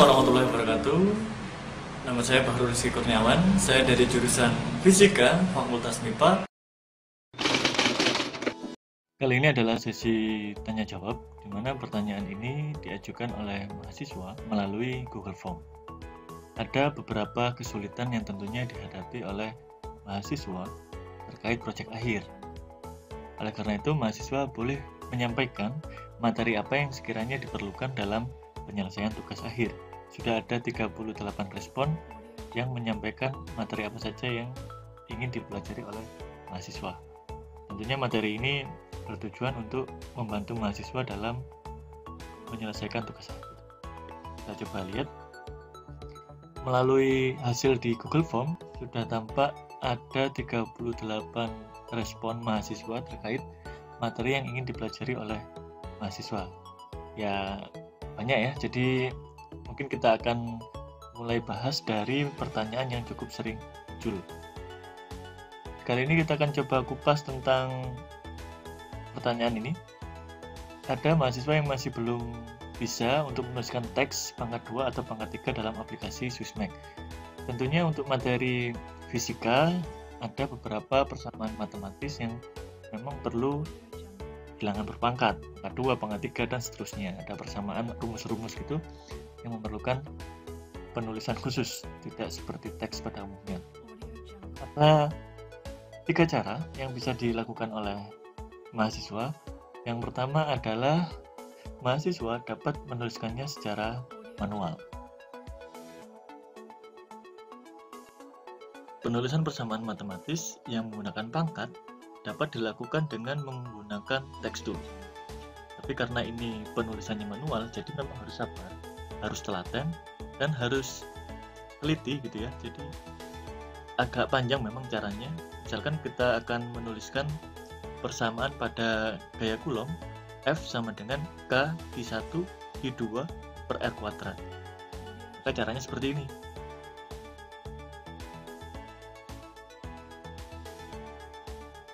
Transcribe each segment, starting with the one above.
warahmatullahi wabarakatuh. Nama saya Bahrul Rizky Kurniawan. Saya dari jurusan Fisika, Fakultas MIPA. Kali ini adalah sesi tanya jawab, di mana pertanyaan ini diajukan oleh mahasiswa melalui Google Form. Ada beberapa kesulitan yang tentunya dihadapi oleh mahasiswa terkait proyek akhir. Oleh karena itu, mahasiswa boleh menyampaikan materi apa yang sekiranya diperlukan dalam penyelesaian tugas akhir. Sudah ada 38 respon yang menyampaikan materi apa saja yang ingin dipelajari oleh mahasiswa. Tentunya materi ini bertujuan untuk membantu mahasiswa dalam menyelesaikan tugas akhir. Kita coba lihat. Melalui hasil di Google Form, sudah tampak ada 38 respon mahasiswa terkait materi yang ingin dipelajari oleh mahasiswa. Ya, banyak ya, jadi mungkin kita akan mulai bahas dari pertanyaan yang cukup sering muncul. Kali ini kita akan coba kupas tentang pertanyaan ini. Ada mahasiswa yang masih belum bisa untuk menuliskan teks pangkat 2 atau pangkat 3 dalam aplikasi Sysmeq. Tentunya untuk materi fisika ada beberapa persamaan matematis yang memang perlu bilangan berpangkat, pangkat 2, pangkat 3, dan seterusnya. Ada persamaan rumus-rumus gitu yang memerlukan penulisan khusus, tidak seperti teks pada umumnya. Ada 3 cara yang bisa dilakukan oleh mahasiswa. Yang pertama adalah mahasiswa dapat menuliskannya secara manual. Penulisan persamaan matematis yang menggunakan pangkat dapat dilakukan dengan menggunakan tekstur. Tapi karena ini penulisannya manual, jadi memang harus sabar, harus telaten, dan harus teliti gitu ya. Jadi agak panjang memang caranya. Misalkan kita akan menuliskan persamaan pada gaya Coulomb, F sama dengan K I1 I2 per R kuadrat. Maka caranya seperti ini.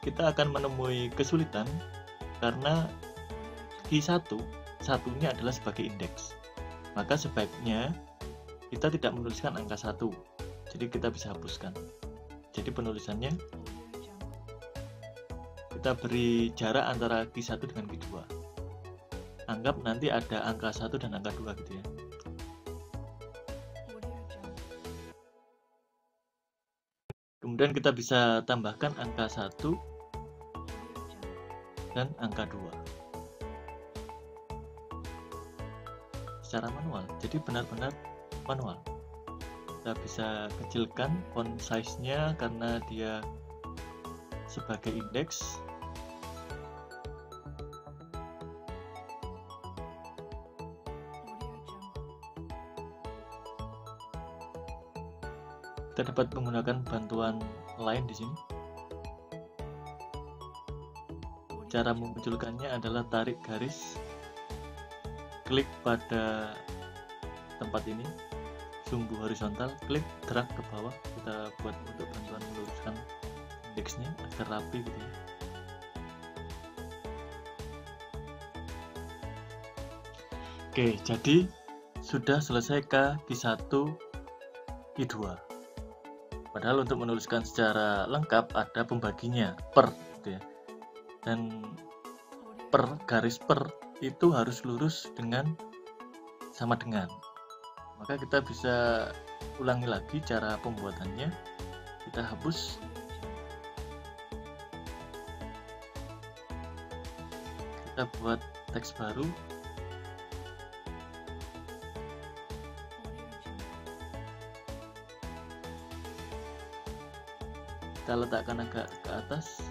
Kita akan menemui kesulitan karena Q1 satunya adalah sebagai indeks. Maka sebaiknya kita tidak menuliskan angka 1. Jadi kita bisa hapuskan. Jadi penulisannya kita beri jarak antara Q1 dengan Q2. Anggap nanti ada angka 1 dan angka 2 gitu ya. Kemudian kita bisa tambahkan angka 1 dan angka 2 secara manual, jadi benar-benar manual. Kita bisa kecilkan font size-nya karena dia sebagai indeks. Kita dapat menggunakan bantuan lain di sini. Cara memunculkannya adalah tarik garis, klik pada tempat ini, sumbu horizontal, klik drag ke bawah. Kita buat untuk bantuan meluruskan indeksnya agar rapi gitu ya. Oke, jadi sudah selesai Q1 Q2. Padahal untuk menuliskan secara lengkap ada pembaginya per gitu ya. Dan per garis per itu harus lurus dengan sama dengan. Maka kita bisa ulangi lagi cara pembuatannya. Kita hapus. Kita buat teks baru. Kita letakkan agak ke atas.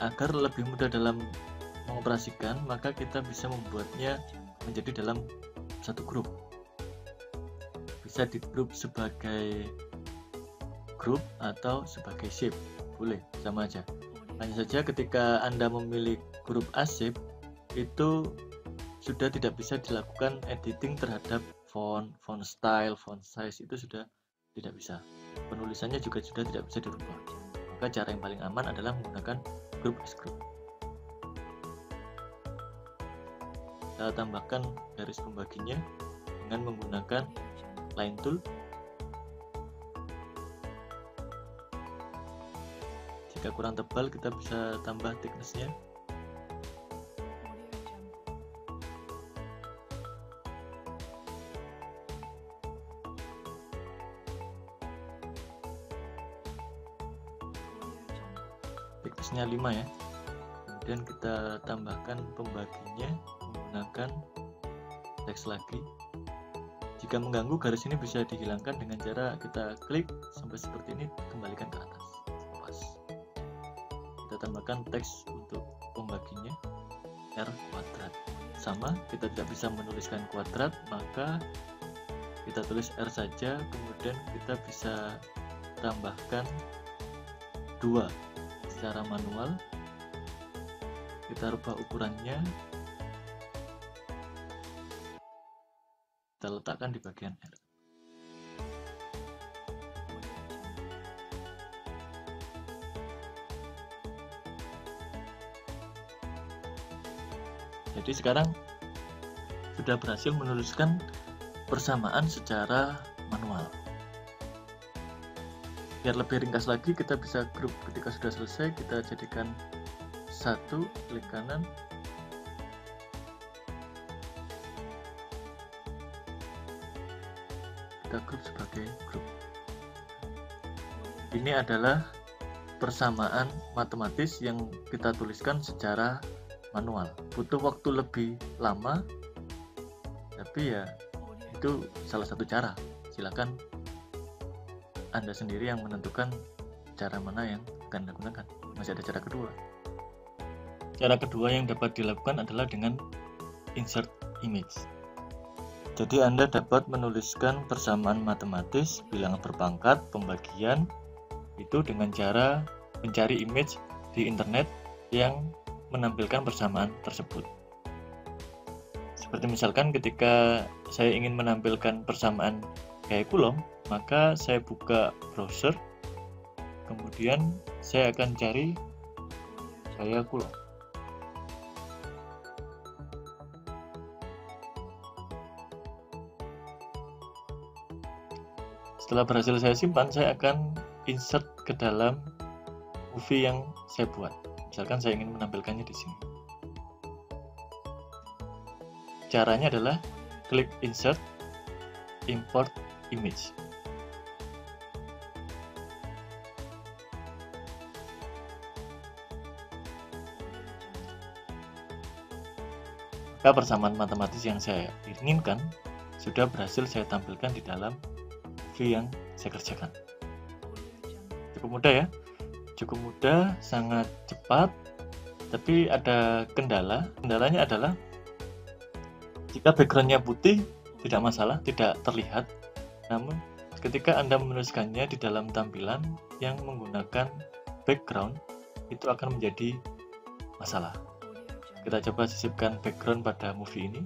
Agar lebih mudah dalam mengoperasikan, maka kita bisa membuatnya menjadi dalam satu grup. Bisa di grup sebagai grup atau sebagai shape, boleh, sama aja. Hanya saja ketika Anda memilih grup A-shape, itu sudah tidak bisa dilakukan editing terhadap font style, font size, itu sudah tidak bisa. Penulisannya juga sudah tidak bisa dirubah. Maka maka cara yang paling aman adalah menggunakan group as group. Kita tambahkan garis pembaginya dengan menggunakan line tool. Jika kurang tebal, kita bisa tambah thickness-nya. Thickness-nya 5 ya. Kemudian kita tambahkan pembaginya menggunakan teks lagi. Jika mengganggu, garis ini bisa dihilangkan dengan cara kita klik sampai seperti ini, kembalikan ke atas. Pas. Kita tambahkan teks untuk pembaginya R kuadrat. Sama, kita tidak bisa menuliskan kuadrat, maka kita tulis R saja. Kemudian kita bisa tambahkan 2 secara manual. Kita rubah ukurannya, kita letakkan di bagian R. Jadi sekarang sudah berhasil menuliskan persamaan secara manual. Biar lebih ringkas lagi, kita bisa grup. Ketika sudah selesai, kita jadikan 1, klik kanan, kita grup sebagai grup. Ini adalah persamaan matematis yang kita tuliskan secara manual. Butuh waktu lebih lama, tapi ya itu salah satu cara. Silakan Anda sendiri yang menentukan cara mana yang akan Anda gunakan. Masih ada cara kedua. Cara kedua yang dapat dilakukan adalah dengan insert image. Jadi Anda dapat menuliskan persamaan matematis, bilangan berpangkat, pembagian, itu dengan cara mencari image di internet yang menampilkan persamaan tersebut. Seperti misalkan ketika saya ingin menampilkan persamaan gaya Coulomb, maka saya buka browser, kemudian saya akan cari gaya Coulomb. Setelah berhasil saya simpan, saya akan insert ke dalam movie yang saya buat. Misalkan saya ingin menampilkannya di sini. Caranya adalah klik insert, import image. Maka persamaan matematis yang saya inginkan sudah berhasil saya tampilkan di dalam movie yang saya kerjakan. Cukup mudah ya. Cukup mudah, sangat cepat, tapi ada kendala. Kendalanya adalah jika backgroundnya putih tidak masalah, tidak terlihat. Namun ketika Anda menuliskannya di dalam tampilan yang menggunakan background, itu akan menjadi masalah. Kita coba sisipkan background pada movie ini.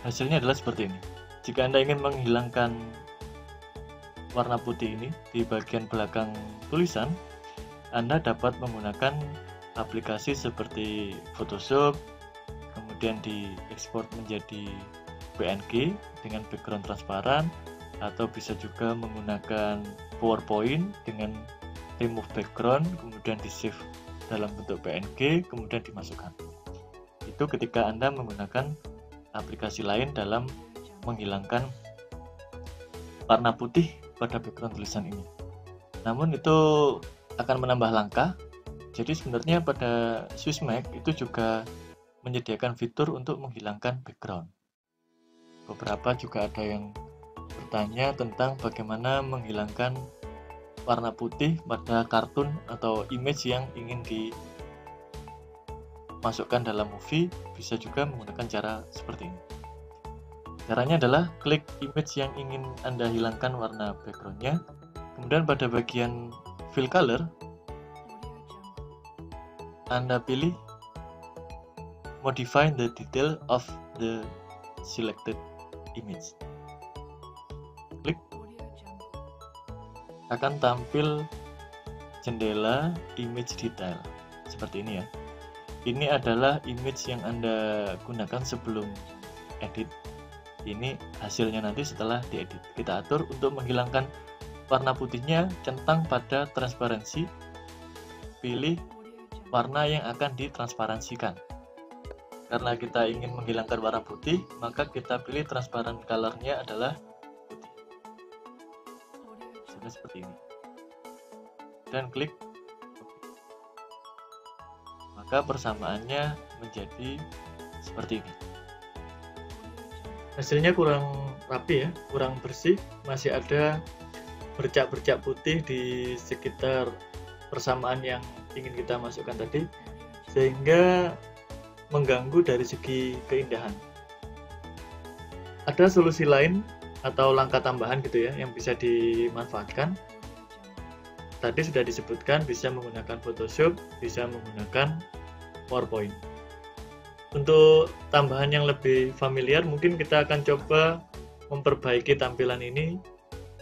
Hasilnya adalah seperti ini. Jika Anda ingin menghilangkan warna putih ini di bagian belakang tulisan, Anda dapat menggunakan aplikasi seperti Photoshop, kemudian diekspor menjadi PNG dengan background transparan, atau bisa juga menggunakan PowerPoint dengan remove background, kemudian di-save dalam bentuk PNG, kemudian dimasukkan. Itu ketika Anda menggunakan aplikasi lain dalam menghilangkan warna putih pada background tulisan ini. Namun itu akan menambah langkah. Jadi sebenarnya pada Swiss Mac itu juga menyediakan fitur untuk menghilangkan background. Beberapa juga ada yang bertanya tentang bagaimana menghilangkan warna putih pada kartun atau image yang ingin dimasukkan dalam movie. Bisa juga menggunakan cara seperti ini. Caranya adalah klik image yang ingin Anda hilangkan warna backgroundnya, Kemudian pada bagian fill color, Anda pilih modify the detail of the selected image. Klik, akan tampil jendela image detail seperti ini ya. Ini adalah image yang Anda gunakan sebelum edit. Ini hasilnya nanti setelah diedit. Kita atur untuk menghilangkan warna putihnya, centang pada transparansi, pilih warna yang akan ditransparansikan. Karena kita ingin menghilangkan warna putih, maka kita pilih transparent color-nya adalah putih. Seperti ini. Dan klik OK. Maka persamaannya menjadi seperti ini. Hasilnya kurang rapi ya, kurang bersih, masih ada bercak-bercak putih di sekitar persamaan yang ingin kita masukkan tadi, sehingga mengganggu dari segi keindahan. Ada solusi lain atau langkah tambahan gitu ya yang bisa dimanfaatkan. Tadi sudah disebutkan bisa menggunakan Photoshop, bisa menggunakan PowerPoint. Untuk tambahan yang lebih familiar, mungkin kita akan coba memperbaiki tampilan ini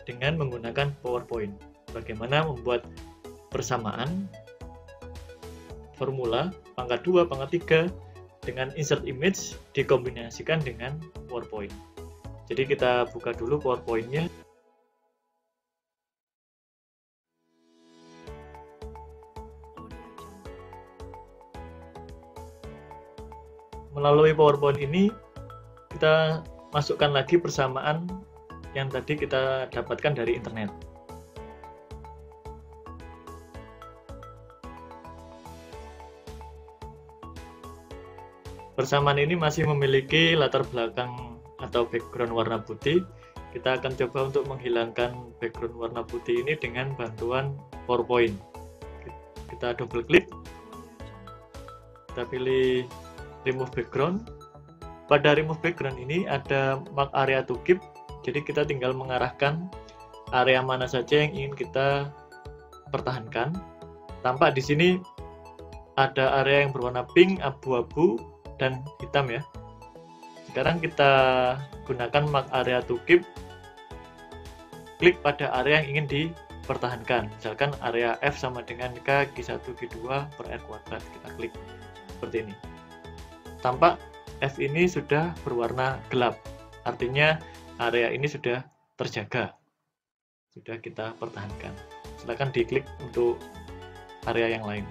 dengan menggunakan PowerPoint. Bagaimana membuat persamaan formula pangkat 2, pangkat 3 dengan insert image dikombinasikan dengan PowerPoint. Jadi kita buka dulu PowerPoint-nya. Melalui PowerPoint ini kita masukkan lagi persamaan yang tadi kita dapatkan dari internet. Persamaan ini masih memiliki latar belakang atau background warna putih. Kita akan coba untuk menghilangkan background warna putih ini dengan bantuan PowerPoint. Kita double klik, kita pilih remove background. Pada remove background ini ada mark area to keep. Jadi kita tinggal mengarahkan area mana saja yang ingin kita pertahankan. Tampak di sini ada area yang berwarna pink, abu-abu, dan hitam ya. Sekarang kita gunakan mark area to keep. Klik pada area yang ingin dipertahankan. Misalkan area F sama dengan K, G1, G2 per R kuadrat. Kita klik seperti ini. Tampak F ini sudah berwarna gelap. Artinya area ini sudah terjaga, sudah kita pertahankan. Silakan diklik untuk area yang lain.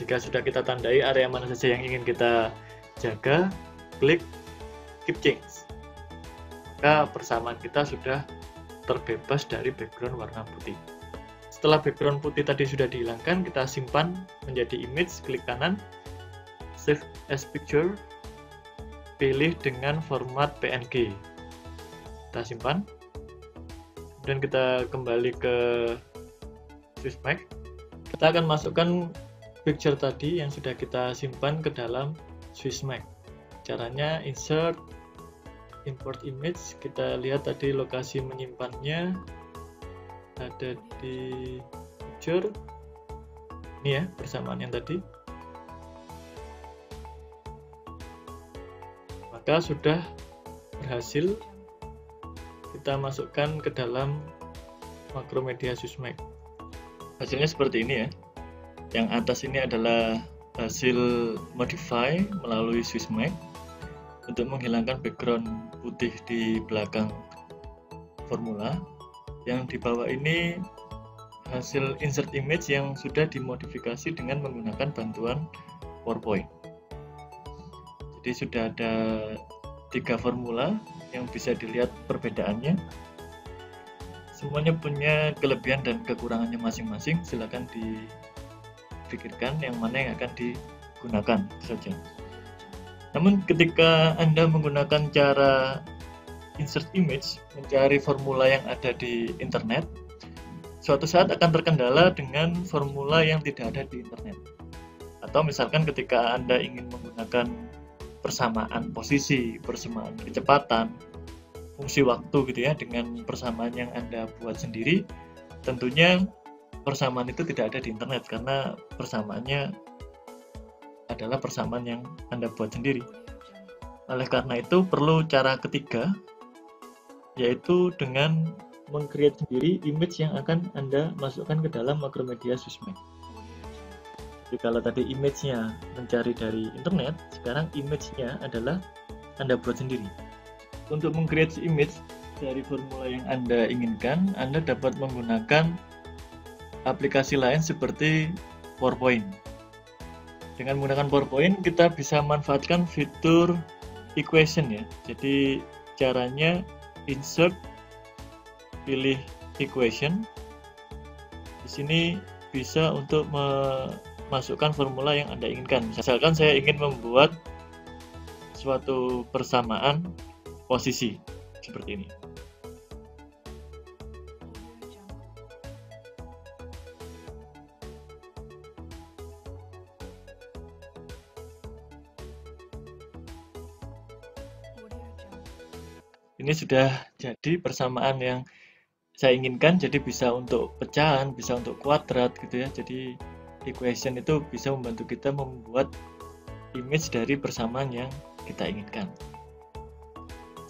Jika sudah kita tandai area mana saja yang ingin kita jaga, klik Keep Change. Maka persamaan kita sudah terbebas dari background warna putih. Setelah background putih tadi sudah dihilangkan, kita simpan menjadi image, klik kanan, Save as Picture, pilih dengan format PNG. Kita simpan, dan kita kembali ke SwissMac. Kita akan masukkan picture tadi yang sudah kita simpan ke dalam SwissMac. Caranya insert, import image, kita lihat tadi lokasi menyimpannya ada di picture ini ya, persamaan yang tadi. Maka sudah berhasil kita masukkan ke dalam Macromedia SwissMac. Hasilnya seperti ini ya. Yang atas ini adalah hasil modify melalui SwissMac untuk menghilangkan background putih di belakang formula. Yang di bawah ini hasil insert image yang sudah dimodifikasi dengan menggunakan bantuan PowerPoint. Jadi sudah ada 3 formula yang bisa dilihat perbedaannya. Semuanya punya kelebihan dan kekurangannya masing-masing. Silakan dipikirkan yang mana yang akan digunakan saja. Namun ketika Anda menggunakan cara insert image, mencari formula yang ada di internet, suatu saat akan terkendala dengan formula yang tidak ada di internet. Atau misalkan ketika Anda ingin menggunakan persamaan posisi, persamaan kecepatan, fungsi waktu gitu ya, dengan persamaan yang Anda buat sendiri, tentunya persamaan itu tidak ada di internet karena persamaannya adalah persamaan yang Anda buat sendiri. Oleh karena itu perlu cara ketiga, yaitu dengan meng-create sendiri image yang akan Anda masukkan ke dalam Macromedia Sysmex. Jadi kalau tadi image-nya mencari dari internet, sekarang image-nya adalah Anda buat sendiri. Untuk meng-create image dari formula yang Anda inginkan, Anda dapat menggunakan aplikasi lain seperti PowerPoint. Dengan menggunakan PowerPoint, kita bisa manfaatkan fitur equation ya. Jadi caranya insert, pilih equation. Di sini bisa untuk masukkan formula yang Anda inginkan. Misalkan saya ingin membuat suatu persamaan posisi seperti ini. Ini sudah jadi persamaan yang saya inginkan, jadi bisa untuk pecahan, bisa untuk kuadrat gitu ya. Jadi equation itu bisa membantu kita membuat image dari persamaan yang kita inginkan.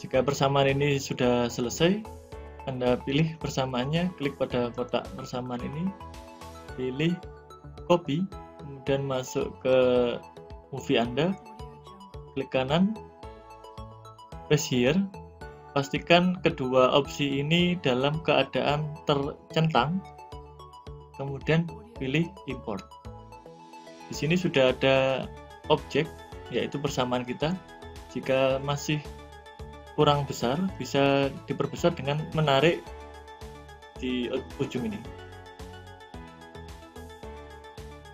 Jika persamaan ini sudah selesai, Anda pilih persamaannya, klik pada kotak persamaan ini, pilih copy, kemudian masuk ke movie Anda, klik kanan, paste here. Pastikan kedua opsi ini dalam keadaan tercentang, kemudian pilih import. Di sini sudah ada objek, yaitu persamaan kita. Jika masih kurang besar, bisa diperbesar dengan menarik di ujung ini.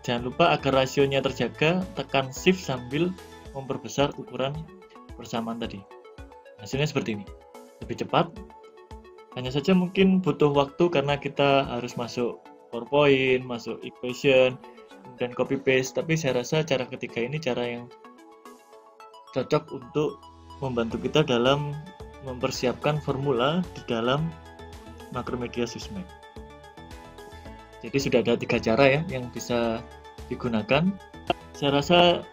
Jangan lupa agar rasionya terjaga, tekan shift sambil memperbesar ukuran persamaan tadi. Hasilnya seperti ini. Lebih cepat, hanya saja mungkin butuh waktu karena kita harus masuk PowerPoint, masuk equation, dan copy paste. Tapi saya rasa cara ketiga ini cara yang cocok untuk membantu kita dalam mempersiapkan formula di dalam Macromedia Sysmex. Jadi sudah ada 3 cara ya yang bisa digunakan. Saya rasa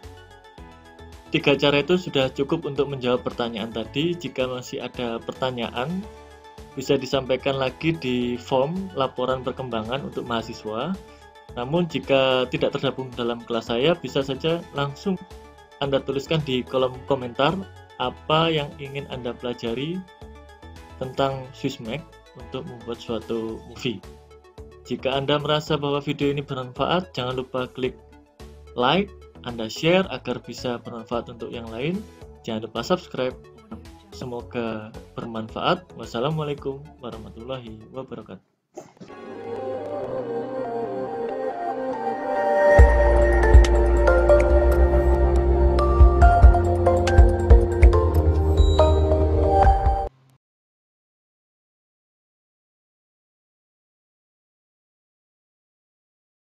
3 cara itu sudah cukup untuk menjawab pertanyaan tadi. Jika masih ada pertanyaan, bisa disampaikan lagi di form laporan perkembangan untuk mahasiswa. Namun jika tidak tergabung dalam kelas saya, bisa saja langsung Anda tuliskan di kolom komentar apa yang ingin Anda pelajari tentang Sysmex untuk membuat suatu movie. Jika Anda merasa bahwa video ini bermanfaat, jangan lupa klik like, Anda share agar bisa bermanfaat untuk yang lain. Jangan lupa subscribe. Semoga bermanfaat. Wassalamualaikum warahmatullahi wabarakatuh.